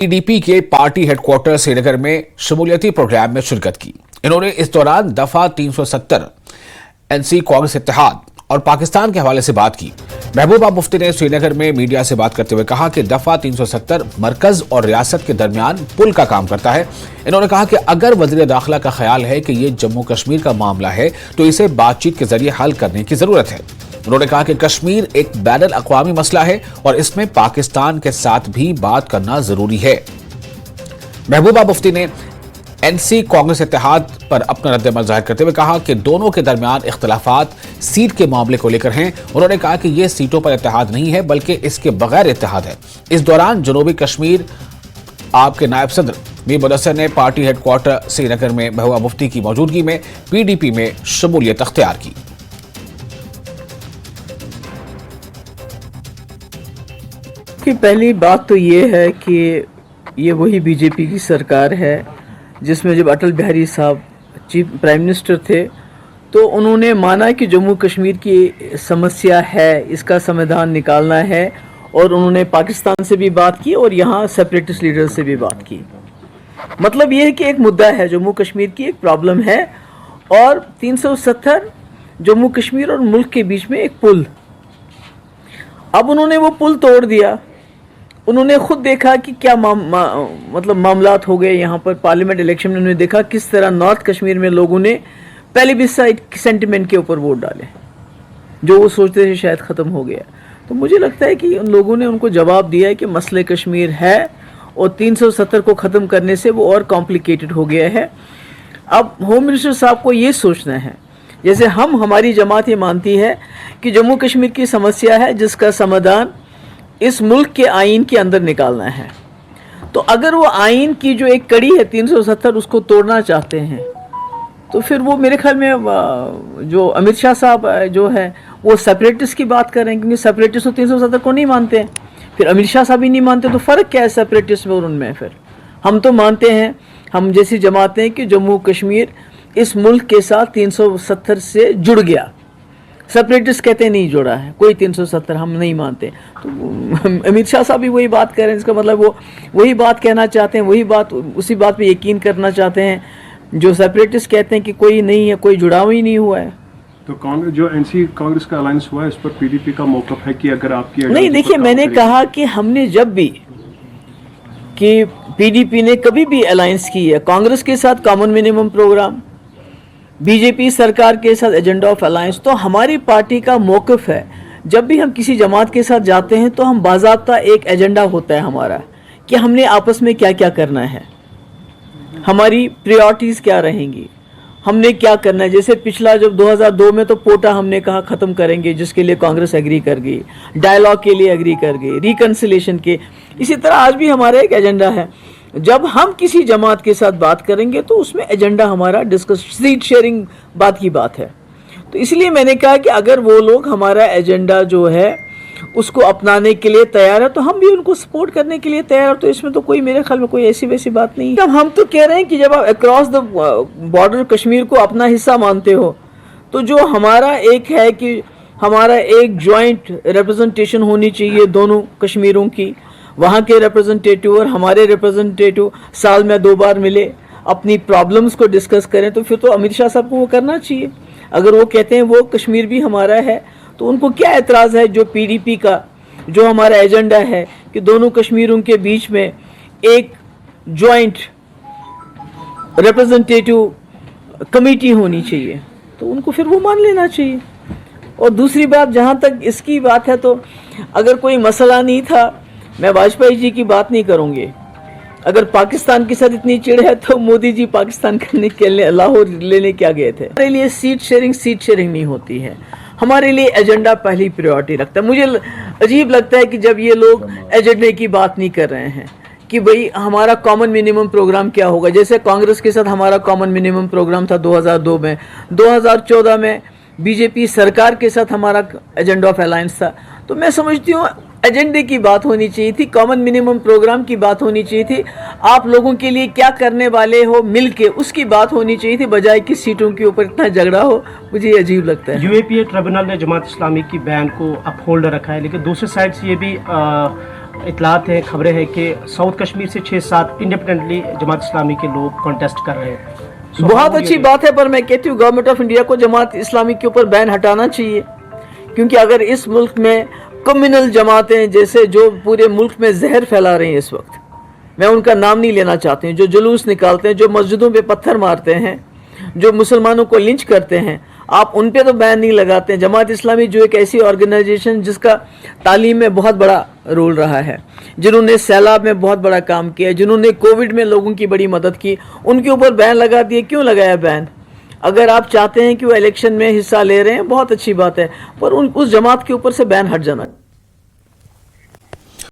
PDP के party headquarter Srinagar में शमूलियती programme में शिरकत की। इन्होंने इस दौरान दफा 370 NC कांग्रेस इत्तेहाद और पाकिस्तान के हवाले से बात की। महबूबा मुफ्ती ने श्रीनगर में मीडिया से बात करते हुए कहा कि दफा 370 मरकज और रियासत के दरमियान पुल का काम करता है। इन्होंने कहा कि अगर वज़ीर दाखिला का ख्याल है कि ये जम्मू कश्मीर का मामला है तो इसे बातचीत के जरिए हल करने की जरूरत है। उन्होंने कहा कि कश्मीर एक बैनुल अक़वामी मसला है और इसमें पाकिस्तान के साथ भी बात करना जरूरी है। महबूबा मुफ्ती ने NC कांग्रेस इत्तेहाद पर अपना रद्द-ए-अमल जाहिर करते हुए कहा कि दोनों के दरमियान इख्तिलाफात सीट के मामले को लेकर हैं। उन्होंने कहा कि यह सीटों पर इत्तेहाद नहीं है बल्कि इसके बगैर इत्तेहाद है। इस दौरान जनूबी कश्मीर आपके नायब सदर मीर मुदस्सिर ने पार्टी हेडक्वार्टर श्रीनगर में महबूबा मुफ्ती की मौजूदगी में PDP में शमूलियत अख्तियार की। कि पहली बात तो ये है कि ये वही बीजेपी की सरकार है जिसमें जब अटल बिहारी साहब चीफ प्राइम मिनिस्टर थे तो उन्होंने माना कि जम्मू कश्मीर की समस्या है, इसका समाधान निकालना है, और उन्होंने पाकिस्तान से भी बात की और यहाँ सेपरेटिस्ट लीडर से भी बात की। मतलब ये है कि एक मुद्दा है, जम्मू कश्मीर की एक प्रॉब्लम है और 370 जम्मू कश्मीर और मुल्क के बीच में एक पुल। अब उन्होंने वो पुल तोड़ दिया। उन्होंने खुद देखा कि क्या मतलब मामलात हो गए यहाँ पर। पार्लियामेंट इलेक्शन में उन्होंने देखा किस तरह नॉर्थ कश्मीर में लोगों ने प्लेबिसाइट सेंटिमेंट के ऊपर वोट डाले, जो वो सोचते थे शायद ख़त्म हो गया। तो मुझे लगता है कि उन लोगों ने उनको जवाब दिया है कि मसले कश्मीर है और 370 को ख़त्म करने से वो और कॉम्प्लिकेटेड हो गया है। अब होम मिनिस्टर साहब को ये सोचना है, जैसे हमारी जमात ये मानती है कि जम्मू कश्मीर की समस्या है जिसका समाधान इस मुल्क के आइन के अंदर निकालना है। तो अगर वो आइन की जो एक कड़ी है 370 उसको तोड़ना चाहते हैं तो फिर वो मेरे ख्याल में जो अमित शाह साहब जो है वो सेपरेटिस्ट की बात कर रहे हैं, क्योंकि सेपरेटिस्ट तो 370 को नहीं मानते हैं। फिर अमित शाह साहब भी नहीं मानते, तो फ़र्क क्या है सेपरेटिस्ट में और उनमें? फिर हम तो मानते हैं, हम जैसी जमातें हैं कि जम्मू कश्मीर इस मुल्क के साथ 370 से जुड़ गया। सेपरेटिस्ट कहते हैं नहीं जुड़ा है, कोई 370 हम नहीं मानते। तो अमित शाह साहब भी वही बात कह रहे हैं, इसका मतलब वो वही बात कहना चाहते हैं, वही बात, उसी बात पे यकीन करना चाहते हैं जो सेपरेटिस्ट कहते हैं कि कोई नहीं है, कोई जुड़ाव ही नहीं हुआ है। तो कांग्रेस जो NC कांग्रेस का अलायंस हुआ है इस पर PDP का मौक़िफ़ है कि अगर आपकी नहीं, देखिए मैंने कहा कि हमने जब भी कि PDP ने कभी भी अलायंस की है कांग्रेस के साथ कॉमन मिनिमम प्रोग्राम, बीजेपी सरकार के साथ एजेंडा ऑफ अलायंस, तो हमारी पार्टी का मौक़िफ़ है जब भी हम किसी जमात के साथ जाते हैं तो हम बाज़ाब्ता एक एजेंडा होता है हमारा कि हमने आपस में क्या क्या करना है, हमारी प्रायोरिटीज़ क्या रहेंगी, हमने क्या करना है। जैसे पिछला जब 2002 में तो पोटा हमने कहा ख़त्म करेंगे, जिसके लिए कांग्रेस एग्री कर गई, डायलॉग के लिए एग्री कर गई, रिकन्सिलेशन के। इसी तरह आज भी हमारा एक एजेंडा है। जब हम किसी जमात के साथ बात करेंगे तो उसमें एजेंडा हमारा डिस्कस, सीट शेयरिंग बात की बात है। तो इसलिए मैंने कहा कि अगर वो लोग हमारा एजेंडा जो है उसको अपनाने के लिए तैयार है तो हम भी उनको सपोर्ट करने के लिए तैयार है। तो इसमें तो कोई मेरे ख्याल में कोई ऐसी वैसी बात नहीं है। हम तो कह रहे हैं कि जब आप अक्रॉस द बॉर्डर कश्मीर को अपना हिस्सा मानते हो तो जो हमारा एक है कि हमारा एक जॉइंट रिप्रेजेंटेशन होनी चाहिए दोनों कश्मीरों की, वहाँ के रिप्रेजेंटेटिव और हमारे रिप्रेजेंटेटिव साल में 2 बार मिले, अपनी प्रॉब्लम्स को डिस्कस करें। तो फिर तो अमित शाह साहब को वो करना चाहिए। अगर वो कहते हैं वो कश्मीर भी हमारा है तो उनको क्या एतराज़ है जो PDP का जो हमारा एजेंडा है कि दोनों कश्मीरों के बीच में एक जॉइंट रिप्रेजेंटेटिव कमेटी होनी चाहिए, तो उनको फिर वो मान लेना चाहिए। और दूसरी बात, जहाँ तक इसकी बात है, तो अगर कोई मसला नहीं था, मैं वाजपेयी जी की बात नहीं करूँगी। अगर पाकिस्तान के साथ इतनी चिढ़ है तो मोदी जी पाकिस्तान करने के लिए लाहौर लेने क्या गए थे? हमारे लिए सीट शेयरिंग नहीं होती है। हमारे लिए एजेंडा पहली प्रायोरिटी रखता है। मुझे अजीब लगता है कि जब ये लोग एजेंडे की बात नहीं कर रहे हैं कि भाई हमारा कॉमन मिनिमम प्रोग्राम क्या होगा। जैसे कांग्रेस के साथ हमारा कॉमन मिनिमम प्रोग्राम था 2002 में, 2014 में बीजेपी सरकार के साथ हमारा एजेंडा ऑफ अलायंस था। तो मैं समझती हूँ एजेंडे की बात होनी चाहिए थी, कॉमन मिनिमम प्रोग्राम की बात होनी चाहिए थी, आप लोगों के लिए क्या करने वाले हो मिल के उसकी बात होनी चाहिए थी, बजाय कि सीटों के ऊपर इतना झगड़ा हो। मुझे ये अजीब लगता है। UAPA ट्रिब्यूनल ने जमात इस्लामी की बैन को अपहोल्ड रखा है, लेकिन दूसरी साइड से ये भी इतलात हैं, खबरें हैं कि साउथ कश्मीर से 6-7 इंडिपेंडेंटली जमात इस्लामी के लोग कॉन्टेस्ट कर रहे हैं। बहुत अच्छी बात है, पर मैं कहती हूँ गवर्नमेंट ऑफ इंडिया को जमात इस्लामी के ऊपर बैन हटाना चाहिए, क्योंकि अगर इस मुल्क में कम्युनल जमातें जैसे जो पूरे मुल्क में जहर फैला रही हैं इस वक्त, मैं उनका नाम नहीं लेना चाहती हूँ, जो जुलूस निकालते हैं, जो मस्जिदों पे पत्थर मारते हैं, जो मुसलमानों को लिंच करते हैं, आप उन पे तो बैन नहीं लगाते हैं। जमात इस्लामी जो एक ऐसी ऑर्गेनाइजेशन जिसका तालीम में बहुत बड़ा रोल रहा है, जिन्होंने सैलाब में बहुत बड़ा काम किया, जिन्होंने कोविड में लोगों की बड़ी मदद की, उनके ऊपर बैन लगा दिए। क्यों लगाया बैन? अगर आप चाहते हैं कि वो इलेक्शन में हिस्सा ले रहे हैं, बहुत अच्छी बात है, पर उस जमात के ऊपर से बैन हट जाना।